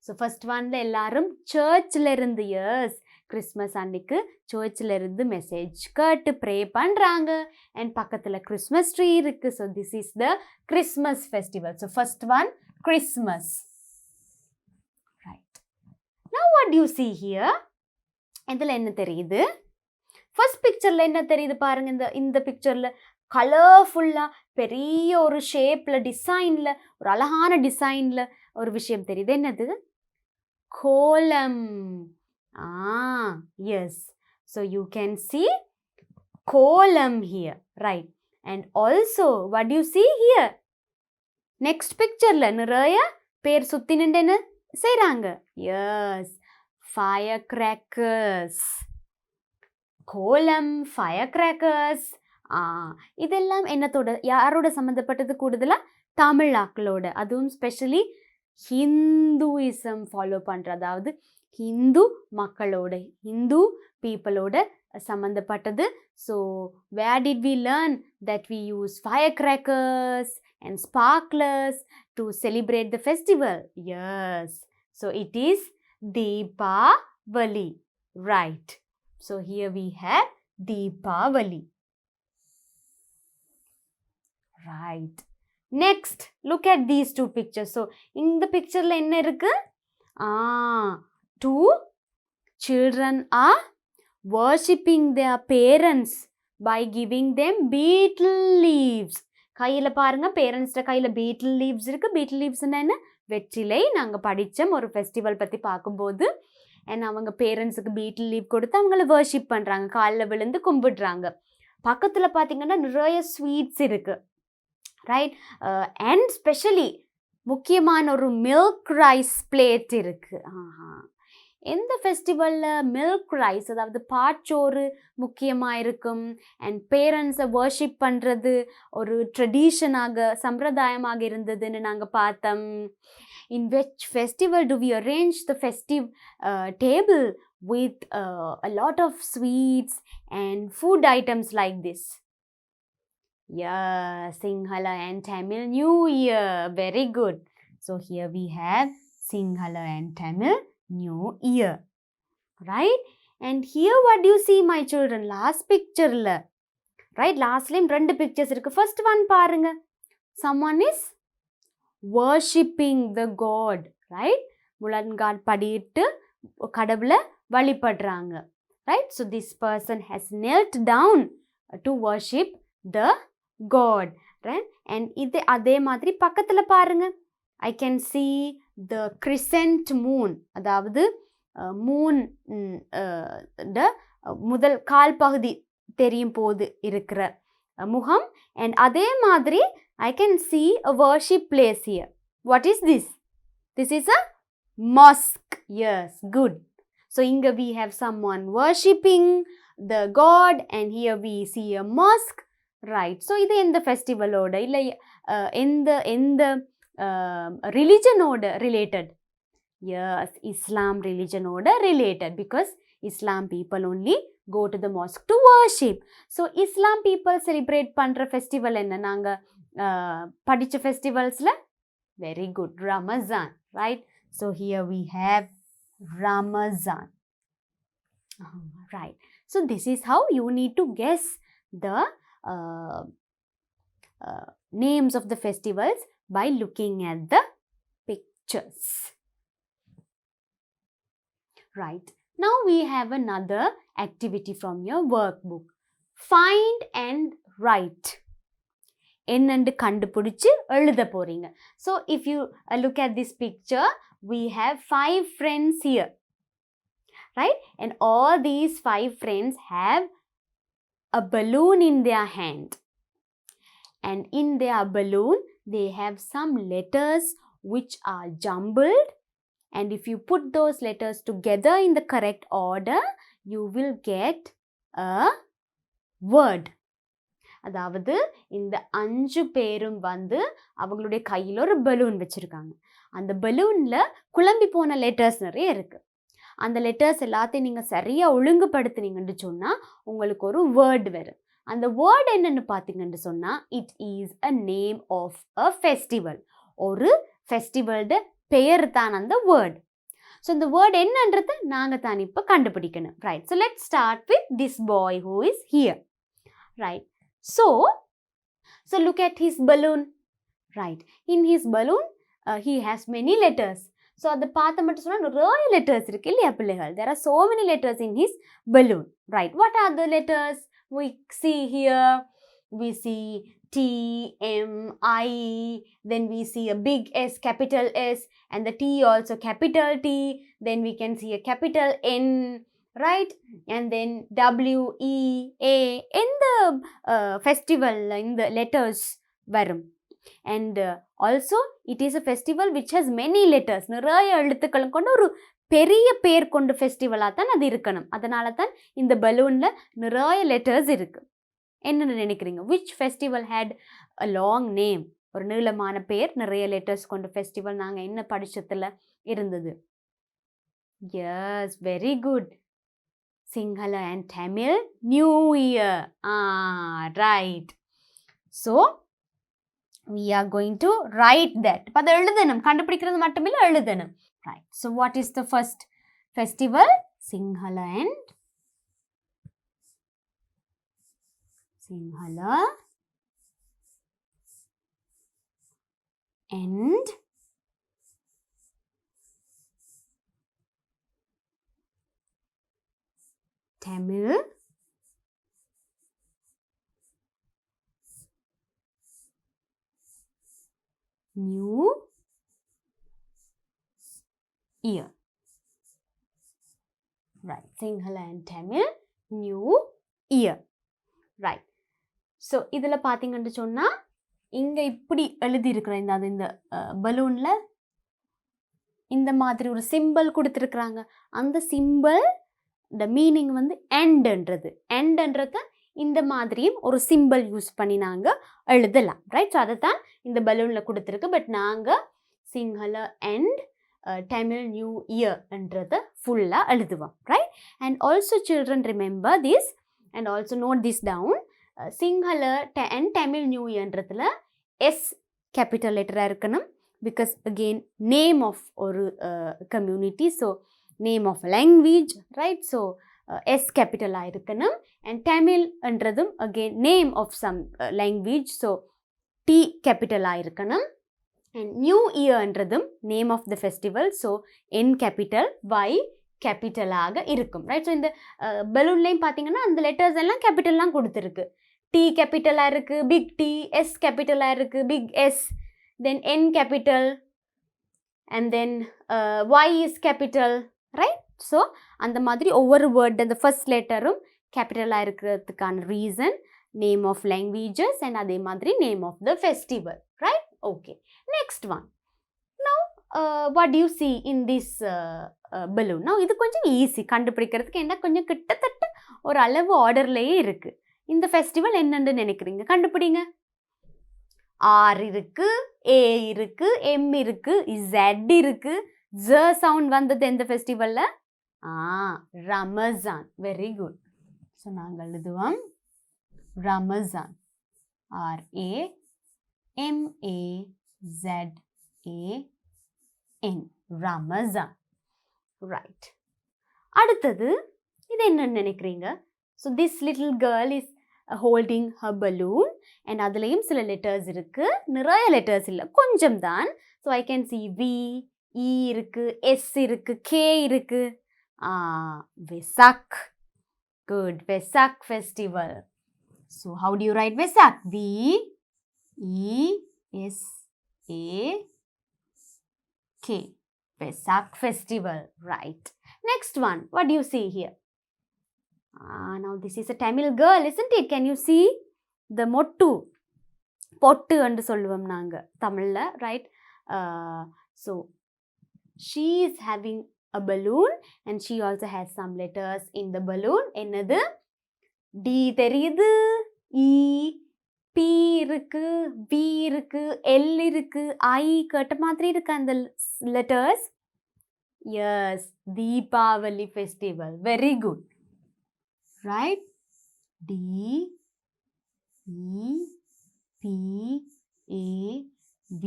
So first oneல எல்லாரும் சர்ச்ல இருந்து, S, Christmas அன்னைக்கு சர்ச்சில் இருந்து message கேட்டு pray பண்ணுறாங்க. And பக்கத்தில் கிறிஸ்மஸ் ட்ரீ இருக்கு. So this is the Christmas festival. So first one Christmas. Right. Now what you see here? இதில் என்ன தெரியுது? ஃபர்ஸ்ட் பிக்சரில் என்ன தெரியுது பாருங்க. இந்த பிக்சரில் கலர்ஃபுல்லாக பெரிய ஒரு ஷேப்பில் டிசைனில், ஒரு அழகான டிசைனில் ஒரு விஷயம் தெரியுது. என்னது? கோலம். Yes. So you can see kolam here, right? And also, what do you see here? Next picture la niraya per sutti nindu enna seiranga? Yes, firecrackers. Kolam, firecrackers. இதெல்லாம் என்னத்தோட, யாரோட சம்மந்தப்பட்டது? கூடுதலா தமிழாக்களோட. அதுவும் ஸ்பெஷலி ஹிந்துயிசம் ஃபாலோ பண்ணுற, அதாவது ஹிந்து மக்களோட, ஹிந்து பீப்புளோட சம்மந்தப்பட்டது. So where did we learn that we use fire crackers and sparklers to celebrate the festival? Yes, so it is Deepavali, right? So here we have Deepavali, right? Next, look at these two pictures. So இந்த pictureல என்ன இருக்கு? Two children are worshipping their parents by giving them betel leaves. கையில் பாருங்க, பேரண்ட்ஸ்ட கையில் betel leaves இருக்கு. betel leaves என்ன? வெற்றிலை. நாங்கள் படித்தோம் ஒரு ஃபெஸ்டிவல் பற்றி பார்க்கும்போது. அண்ட் அவங்க பேரண்ட்ஸுக்கு betel leaf கொடுத்து அவங்கள வர்ஷிப் பண்ணுறாங்க, காலில் விழுந்து கும்பிடுறாங்க. பக்கத்தில் பார்த்தீங்கன்னா நிறைய ஸ்வீட்ஸ் இருக்குது, ரைட்? அண்ட் ஸ்பெஷலி முக்கியமான ஒரு மில்க் ரைஸ் பிளேட் இருக்குது. எந்த ஃபெஸ்டிவலில் மில்க் ரைஸ், அதாவது பாச்சோறு முக்கியமாக இருக்கும். அண்ட் பேரண்ட்ஸை வர்ஷிப் பண்ணுறது ஒரு ட்ரெடிஷனாக, சம்பிரதாயமாக இருந்ததுன்னு நாங்கள் பார்த்தோம். இன் which festival do we arrange the festive table with a lot of sweets and food items like this? Yeah, Sinhala and Tamil New Year. Very good. So here we have Sinhala and Tamil New Year, right? And here what do you see, my children? Last picture la, right? Last line rendu pictures irukku. First one parunga, someone is worshipping the god, right? முழங்கால் படியிட்டு கடவுளை வழிபடுறாங்க, right? So this person has knelt down to worship the god, right? And இது அதே மாதிரி பக்கத்தில் பாருங்க, I can see the crescent moon, அதாவது Moon முதல் கால் பகுதி தெரியும் போது இருக்கிற முகம். அண்ட் அதே மாதிரி I can see a worship place here. What is this? This is a mosque. Yes, good. So inga we have someone worshipping the god, and here we see a mosque, right? So இது எந்த ஃபெஸ்டிவலோட இல்லை எந்த ரிலிஜனோட related? Yes, Islam ரிலிஜனோட related, because Islam people only go to the mosque to worship. So Islam people celebrate பண்ணுற festival என்ன? நாங்கள் படித்த ஃபெஸ்டிவல்ஸில் very good, Ramzan, right? So here we have Ramazan, right? So this is how you need to guess the names of the festivals by looking at the pictures, right? Now we have another activity from your workbook. Find and write. என்னண்டு கண்டுபிடிச்சு எழுத போறீங்க. So if you look at this picture, we have 5 friends here, right? And all these 5 friends have a balloon in their hand. And in their balloon, they have some letters which are jumbled. And if you put those letters together in the correct order, you will get a word. அதாவது இந்த 5 பேரும் வந்து அவங்களுடைய கையில் ஒரு balloon வச்சுருக்காங்க. அந்த பலூனில் குழம்பி போன லெட்டர்ஸ் நிறைய இருக்குது. அந்த லெட்டர்ஸ் எல்லாத்தையும் நீங்கள் சரியாக ஒழுங்குபடுத்துனீங்கன்னு சொன்னால் உங்களுக்கு ஒரு வேர்டு வரும். அந்த வேர்டு என்னென்னு பார்த்தீங்கன்னு சொன்னால் it is a name of a festival. ஒரு ஃபெஸ்டிவல்ட பெயர் தான் அந்த வேர்டு. ஸோ இந்த வேர்டு என்னன்றதை நாங்கள் தான் இப்போ கண்டுபிடிக்கணும். Right. So let's start with this boy who is here. Right. So look at his balloon. Right. In his balloon, he has many letters. So at the path மட்டும் சொன்னா நிறைய letters இருக்கு இல்லையா பிள்ளைகள்? There are so many letters in his balloon. Right. What are the letters we see here? We see T, M, I. Then we see a big S, capital S, and the T also capital T. Then we can see a capital N. Right, and then W, E, A in the festival in the letters varum. And also it is a festival which has many letters. நிறைய எழுத்துக்கள் கொண்ட ஒரு பெரிய பேர் கொண்ட ஃபெஸ்டிவலா தான் அது இருக்கணும். அதனால தான் இந்த பலூன்ல நிறைய லெட்டர்ஸ் இருக்கு. என்னன்னு நினைக்கிறீங்க? which festival had a long name? ஒரு நீளமான பேர் நிறைய லெட்டர்ஸ் கொண்ட ஃபெஸ்டிவல் நாங்க என்ன படிச்சதுல இருந்தது? Yes, very good. Sinhala and Tamil New Year. Right. So we are going to write that. But எழுதணும், கண்டுபிடிக்கிறது மட்டும் இல்ல எழுதணும். Right. So what is the first festival? Sinhala and Tamil New Year. Right. Sinhala and Tamil New Year. Right. So இதில் பார்த்தீங்கன்னு சொன்னால் இங்கே இப்படி எழுதி இருக்கிற இந்த பலூனில் இந்த மாதிரி ஒரு சிம்பிள் கொடுத்துருக்குறாங்க. அந்த சிம்பிள் the meaning வந்து endன்றது இந்த மாதிரியும் ஒரு சிம்பிள் யூஸ் பண்ணி நாங்கள் எழுதலாம். ரைட். ஸோ அதை தான் இந்த பலூனில் கொடுத்துருக்கு. பட் நாங்கள் சிங்கள அண்ட் தமிழ் நியூ இயர்ன்றதை ஃபுல்லாக எழுதுவோம். Right. And also children remember this and also note this down. Sinhala and Tamil new இயர்ன்றதுல எஸ் கேபிட்டல் லெட்டராக இருக்கணும். பிகாஸ் அகெயின் நேம் ஆஃப் ஒரு community. So name of language, right? So S capital இருக்கணும். and Tamil என்றதும் again name of some language, so T capital இருக்கணும். and New Year என்றதும் name of the festival, so N capital Y capital ஆக இருக்கும். right? so இந்த பலூன்லையும் பார்த்தீங்கன்னா அந்த letters எல்லாம் கேபிட்டல்லாம் கொடுத்துருக்கு. T கேபிட்டலாக இருக்குது, big T, S கேபிட்டலாக இருக்குது, big S, then N capital, and then Y is capital. Right. So அந்த மாதிரி ஒவ்வொரு வேர்ட் அந்த ஃபர்ஸ்ட் லெட்டரும் கேபிட்டலாக இருக்கிறதுக்கான reason name of languages and அதே மாதிரி name of the festival. Right. Okay. Next one. Now what you see in this balloon? Now இது கொஞ்சம் ஈஸி கண்டுபிடிக்கிறதுக்கு. என்ன கொஞ்சம் கிட்டத்தட்ட ஒரு அளவு ஆர்டர்லேயே இருக்குது. இந்த ஃபெஸ்டிவல் என்னன்னு நினைக்கிறீங்க? கண்டுபிடிங்க. R இருக்கு, A இருக்கு, M இருக்கு, Z இருக்கு. Z சவுண்ட் வந்தது எந்த ஃபெஸ்டிவலில்? ரமஸான். Very good. ஸோ நாங்கள் எழுதுவோம் ரமஸான். RAMAZAN. ரமஸான். ரைட். அடுத்தது இது என்னன்னு நினைக்கிறீங்க? So this little girl is holding her balloon and அதுலேயும் சில லெட்டர்ஸ் இருக்குது. நிறைய லெட்டர்ஸ் இல்லை, கொஞ்சம் தான். So I can see V, E இருக்கு, S இருக்கு, K இருக்கு. Vesak. Good. Vesak festival. So how do you write Vesak? V Vesak festival, right. Next one, what do you see here? Now this is a Tamil girl, isn't it? Can you see the mottu? பொட்டு என்று சொல்லுவோம் நாங்க தமிழ்ல, right? So she is having a balloon and she also has some letters in the balloon. என்னது? D தெரியுது, E, P இருக்கு, B இருக்கு, L இருக்கு, I கேட்ட மாதிரி இருக்கு அந்த letters. Yes, Deepavali festival. Very good. Right? D, E, P, A, V,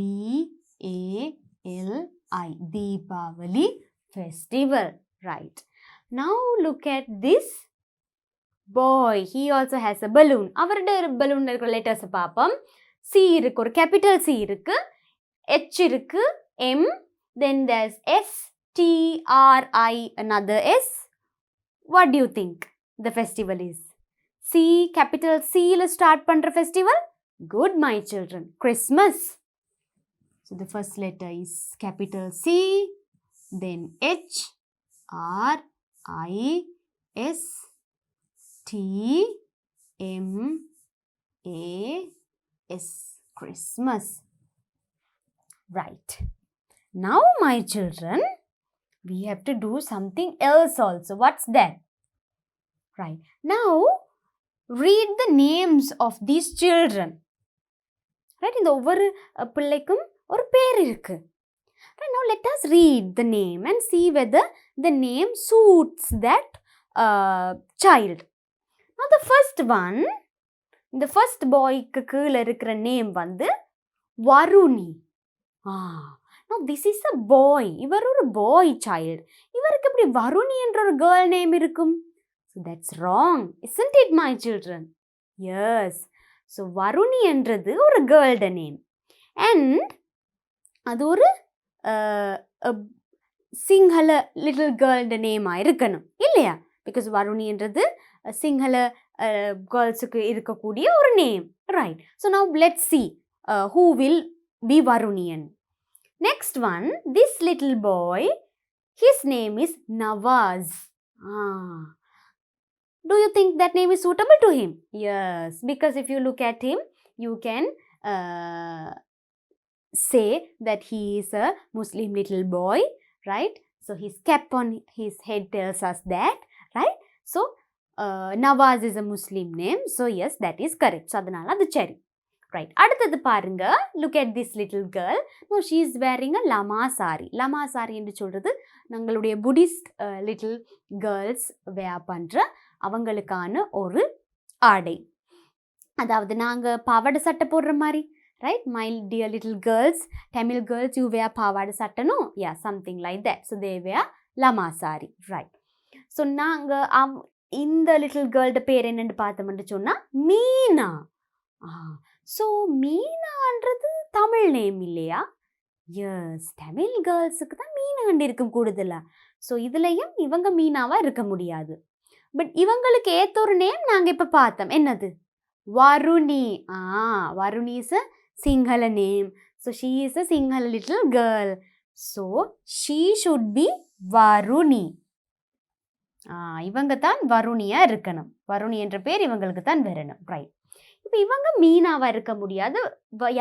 A, L, I. Deepavali festival. Right. Now look at this boy. He also has a balloon. அவருடைய balloon இருக்கிற letters பாப்போம். C இருக்கு, ஒரு capital C இருக்கு, H இருக்கு, M, then there's S, T, R, I, another S. What do you think the festival is? C, capital C ல start பண்ற festival? Good, my children. Christmas. So the first letter is capital C, then H, R, I, S, T, M, A, S. Christmas. Right. Now, my children, we have to do something else also. What's that? Right. Now, read the names of these children. Right. இந்த ஒவ்வொரு பிள்ளைக்கும் ஒரு பேர் இருக்கு. Right. Now, let us read the name and see whether the name suits that child. Now, the first one, the first boyக்கு கீழே இருக்கிற name வந்து Varuni. Now, this is a boy. இவர் ஒரு boy child. இவருக்கு எப்படி வருணி என்ற ஒரு girl name இருக்கும்? So, that's wrong. Isn't it, my children? Yes. So, Varuni என்றது ஒரு girl name. And அது ஒரு சிங்கள little girl name இருக்கணும் இல்லையா? Because வருணி என்றது சிங்கள girlsக்கு இருக்கக்கூடிய ஒரு name. Right. So, now let's see who will be Varunian. Next one, this little boy, his name is Nawaz. Do you think that name is suitable to him? Yes, because if you look at him, you can say that he is a Muslim little boy, right? So his cap on his head tells us that, right? So Nawaz is a Muslim name. So yes, that is correct. So adanal adu seri. Right. அடுத்தது பாருங்க. Look at this little girl. Now she is wearing a lama sari. Lama sari என்று சொல்றது நம்மளுடைய Buddhist little girls wear பண்ற அவங்களுக்கான ஒரு ஆடை. அதாவது நாங்க பாவாடை சட்டை போடுற மாதிரி, right? My dear little girls, Tamil girls, you wear பாவாடை சட்டை, no? Yeah, something like that. So they wear lama sari, right? So நாங்க இந்த little girl பேர் என்னன்னு பார்த்தோம்னு சொன்னா மீனா. ஸோ மீனான்றது தமிழ் நேம் இல்லையா? எஸ், தமிழ் கேர்ள்ஸுக்கு தான் மீனாண்டு இருக்கும் கூடுதலா. ஸோ இதுலையும் இவங்க மீனாவாக இருக்க முடியாது. பட் இவங்களுக்கு ஏற்ற ஒரு நேம் நாங்கள் இப்போ பார்த்தோம். என்னது? Varuni. Varuni is a Sinhala name. So she is a Sinhala little girl. So she should be Varuni. இவங்க தான் வருணியாக இருக்கணும். வருணி என்ற பேர் இவங்களுக்கு தான் வரணும். ரைட். இப்போ இவங்க மீனாவாக இருக்க முடியாது.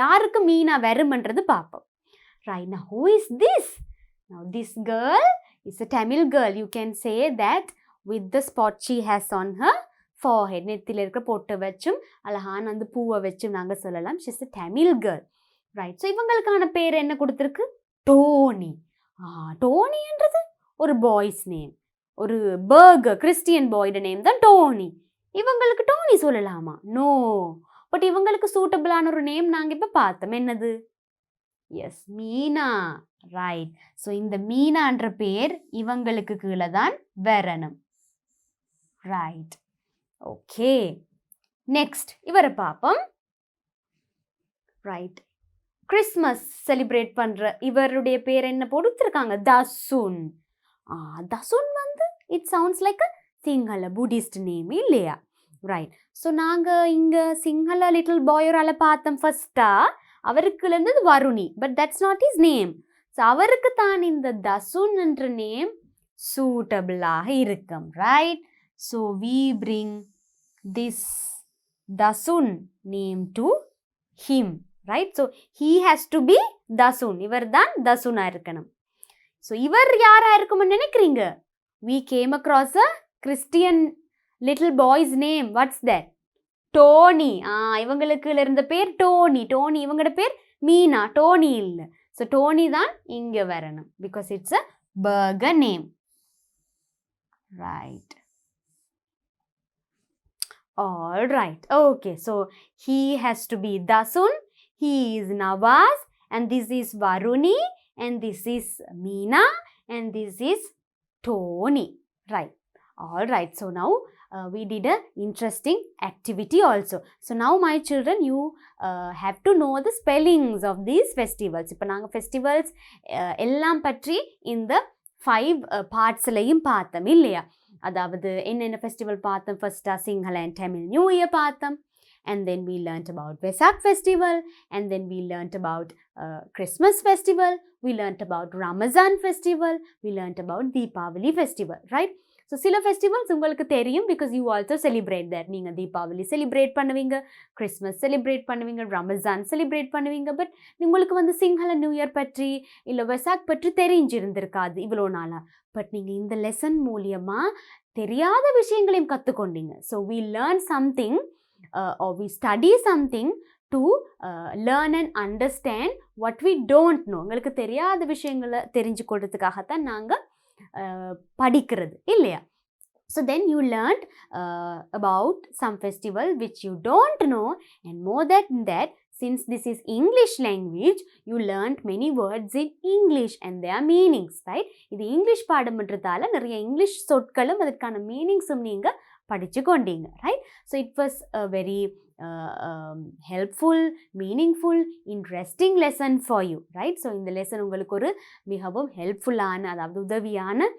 யாருக்கு மீனா வரும்ன்றது பார்ப்போம். Right. Now, who is this? Now, this girl is a Tamil girl. You can say that with the spot she has on her forehead. நெத்தியில் இருக்கிற பொட்டை வச்சும் அழகான அந்த பூவை வச்சும் நாங்கள் சொல்லலாம். She is a Tamil girl. Right. So, இவங்களுக்கான பேர் என்ன கொடுத்துருக்கு? டோனி. டோனின்றது ஒரு பாய்ஸ் நேம். ஒரு பர்கர் கிறிஸ்டியன் பாயோட நேம் தான் டோனி. இவங்களுக்கு டோனி சொல்லலாமா? நோ. பட் இவங்களுக்கு சூட்டபிளான ஒரு நேம் நாங்கள் இப்போ பார்த்தோம். என்னது? எஸ், மீனா. ரைட். ஸோ இந்த மீனான்ற பேர் இவங்களுக்கு கீழே தான் வரணும். ரைட். ஓகே. நெக்ஸ்ட் இவரை பார்ப்போம். ரைட். கிறிஸ்மஸ் செலிப்ரேட் பண்ணுற இவருடைய பேர் என்ன கொடுத்துருக்காங்க? தசுன். தசுன் வந்து it sounds like a Sinhala Buddhist name இல்லையா? ரைட். ஸோ நாங்கள் இங்கே சிங்கள லிட்டில் பாய் ஒரு ஆளை பார்த்தோம் ஃபர்ஸ்ட்டாக. அவருக்கு இருந்தது Varuni, but that's not his name. So அவருக்கு தான் இந்த தசுன் என்ற நேம் சூட்டபிளாக இருக்கும். Right. So we bring this Dasun name to him. Right. So he has to be Dasun. இவர் தான் தசுனாக இருக்கணும். ஸோ இவர் யாராக இருக்கும்னு நினைக்கிறீங்க? we came across a Christian little boy's name. What's that? Dhoni. இவங்களுக்கு இருந்த பேர் டோனி. டோனி இவங்களோட பேர் மீனா. டோனி இல்லை. ஸோ டோனி தான் இங்கே வரணும் because it's a burger name. Right. All right. Okay. So he has to be Dasun, he is Nawaz, and this is Varuni, and this is Meena, and this is Tony. Right. All right. So now we did a interesting activity also. So now my children, you have to know the spellings of these festivals. இப்போ நாங்கள் festivals எல்லாம் பற்றி இந்த 5 பார்ட்ஸ்லையும் பார்த்தோம் இல்லையா? அதாவது என்னென்ன festival பார்த்தோம்? ஃபர்ஸ்ட்டாக Sinhala and Tamil new year பார்த்தோம். And then we learnt about Vesak festival, and then we learnt about Christmas festival, we learnt about Ramazan festival, we learnt about Deepavali festival, right? So சில festivals உங்களுக்கு தெரியும் because you also celebrate that. நீங்க Deepavali celebrate பண்ணுவீங்க, Christmas celebrate பண்ணுவீங்க, Ramzan celebrate பண்ணுவீங்க. But உங்களுக்கு வந்து Sinhala new year பற்றி இல்லை வெசாக் பற்றி தெரிஞ்சிருந்திருக்காது இவ்வளோ நாளாக. பட் நீங்கள் இந்த லெசன் மூலியமாக தெரியாத விஷயங்களையும் கற்றுக்கொண்டீங்க. So we learn something or we study something to learn and understand what we don't know. உங்களுக்கு தெரியாத விஷயங்களை தெரிஞ்சுக்கிறதுக்காகத்தான் நாங்கள் படிக்கிறது இல்லையா? So then you learned about some festival which you don't know, and more than that, since this is English language, you learned many words in English and their meanings, right? இது English பாடம்ன்றதால நிறைய English சொற்களும் அதற்கான மீனிங்ஸும் நீங்கள் படிச்சு கொண்டீங்க. Right. So it was a very helpful, meaningful, interesting lesson for you. Right. So இந்த லெசன் உங்களுக்கு ஒரு மிகவும் ஹெல்ப்ஃபுல்லான, அதாவது உதவியான,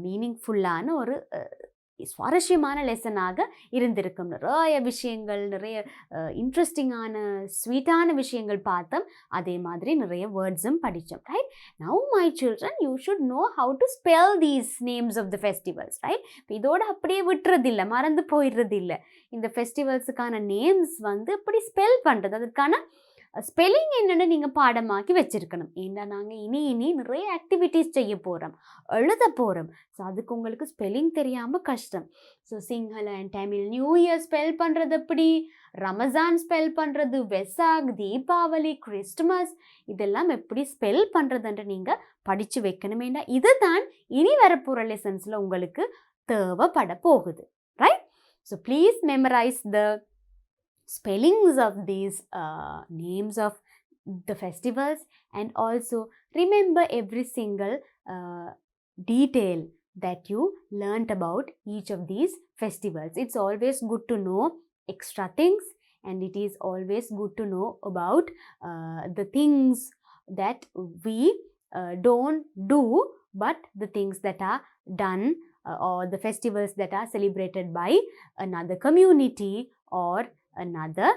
மீனிங்ஃபுல்லான ஒரு சுவாரஸ்யமான லெசனாக இருந்திருக்கும். நிறைய விஷயங்கள், நிறைய இன்ட்ரெஸ்டிங்கான ஸ்வீட்டான விஷயங்கள் பார்த்தோம். அதே மாதிரி நிறைய வேர்ட்ஸும் படித்தோம். Right. Now my children, you should know how to spell these names of the festivals. Right. இதோட அப்படியே விட்டுறதில்லை, மறந்து போயிடுறதில்லை. இந்த ஃபெஸ்டிவல்ஸுக்கான நேம்ஸ் வந்து எப்படி ஸ்பெல் பண்ணுறது, அதற்கான ஸ்பெல்லிங் என்னென்னு நீங்கள் பாடமாக்கி வச்சுருக்கணும். ஏன்னா நாங்கள் இனி நிறைய ஆக்டிவிட்டீஸ் செய்ய போகிறோம், எழுத போகிறோம். ஸோ அதுக்கு உங்களுக்கு ஸ்பெல்லிங் தெரியாமல் கஷ்டம். So Sinhala and Tamil new year spell பண்ணுறது எப்படி, ரமஜான் ஸ்பெல் பண்ணுறது, வெசாக், தீபாவளி, கிறிஸ்துமஸ் இதெல்லாம் எப்படி ஸ்பெல் பண்ணுறதுன்ற நீங்கள் படித்து வைக்கணுமேண்டா. இதுதான் இனி வரப்போகிற லெசன்ஸில் உங்களுக்கு தேவைப்பட போகுது. Right. So please memorise the spellings of these names of the festivals, and also remember every single detail that you learnt about each of these festivals. It's always good to know extra things, and it is always good to know about the things that we don't do, but the things that are done or the festivals that are celebrated by another community or another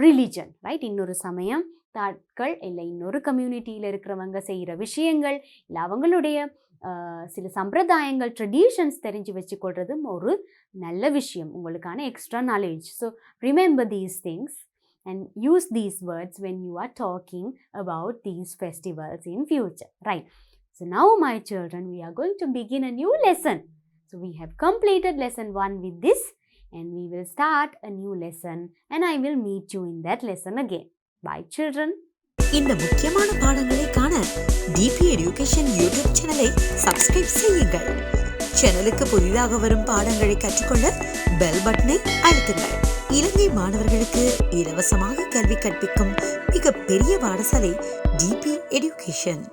religion. Right. இன்னொரு சமயம் தாட்கள் இல்லை இன்னொரு கம்யூனிட்டியில் இருக்கிறவங்க செய்கிற விஷயங்கள் இல்லை அவங்களுடைய சில சம்பிரதாயங்கள், ட்ரெடிஷன்ஸ் தெரிஞ்சு வச்சுக்கொள்றதும் ஒரு நல்ல விஷயம், உங்களுக்கான extra knowledge. So remember these things and use these words when you are talking about these festivals in future. Right. So now my children, we are going to begin a new lesson. So we have completed lesson 1 with this, and we will start a new lesson, and I will meet you in that lesson again. Bye children. இந்த முக்கியமான பாடங்களை காண DP education YouTube சேனலை subscribe செய்யுங்கள். சேனலுக்கு புதிதாக வரும் பாடங்களை கற்றுக்கொள்ள பெல் பட்டனை அழுத்துங்கள். இலங்கை மாணவர்களுக்கு இலவசமாக கல்வி கற்பிக்கும் மிகப்பெரிய பாடசாலை டிபி எஜுகேஷன்.